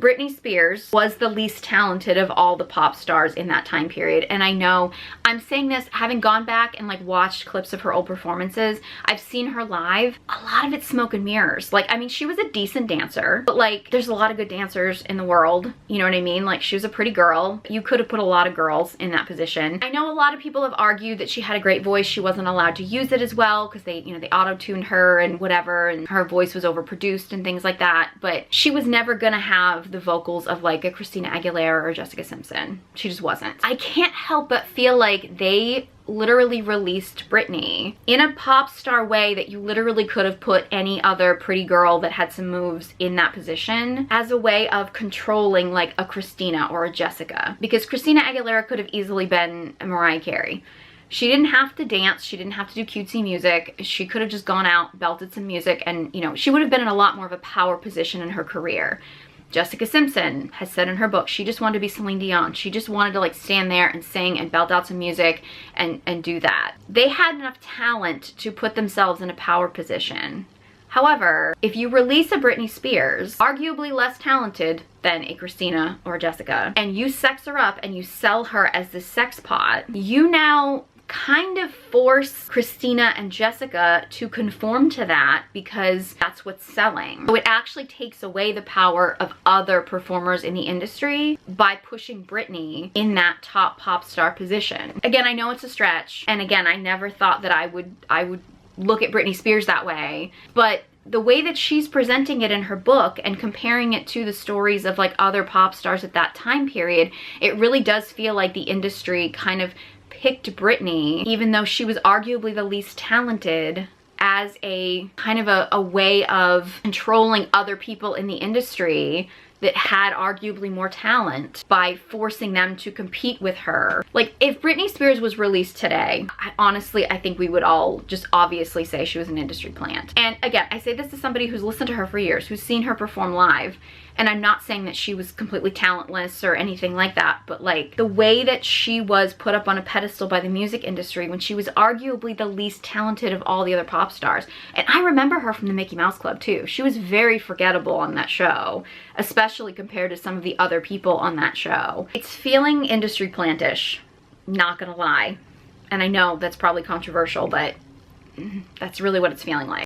Britney Spears was the least talented of all the pop stars in that time period. And I know I'm saying this having gone back and like watched clips of her old performances. I've seen her live. A lot of it's smoke and mirrors. Like, I mean, she was a decent dancer, but like there's a lot of good dancers in the world. You know what I mean? Like, she was a pretty girl. You could have put a lot of girls in that position. I know a lot of people have argued that she had a great voice. She wasn't allowed to use it as well because they, you know, they auto-tuned her and whatever, and her voice was overproduced and things like that. But she was never gonna have the vocals of like a Christina Aguilera or Jessica Simpson. She just wasn't. I can't help but feel like they literally released Britney in a pop star way that you literally could have put any other pretty girl that had some moves in that position as a way of controlling like a Christina or a Jessica, because Christina Aguilera could have easily been a Mariah Carey. She didn't have to dance. She didn't have to do cutesy music. She could have just gone out, belted some music, and, you know, she would have been in a lot more of a power position in her career. Jessica Simpson has said in her book, she just wanted to be Celine Dion. She just wanted to like stand there and sing and belt out some music and do that. They had enough talent to put themselves in a power position. However, if you release a Britney Spears, arguably less talented than a Christina or Jessica, and you sex her up and you sell her as the sex pot, you now kind of force Christina and Jessica to conform to that because that's what's selling. So it actually takes away the power of other performers in the industry by pushing Britney in that top pop star position. Again, I know it's a stretch, and again, I never thought that I would look at Britney Spears that way, but the way that she's presenting it in her book and comparing it to the stories of like other pop stars at that time period, it really does feel like the industry kind of picked Britney, even though she was arguably the least talented, as a kind of a way of controlling other people in the industry that had arguably more talent by forcing them to compete with her. Like, if Britney Spears was released today, honestly, I think we would all just obviously say she was an industry plant. And again, I say this as somebody who's listened to her for years, who's seen her perform live, and I'm not saying that she was completely talentless or anything like that, but like the way that she was put up on a pedestal by the music industry when she was arguably the least talented of all the other pop stars. And I remember her from the Mickey Mouse Club too. She was very forgettable on that show, especially compared to some of the other people on that show. It's feeling industry plantish, not gonna lie. And I know that's probably controversial, but that's really what it's feeling like.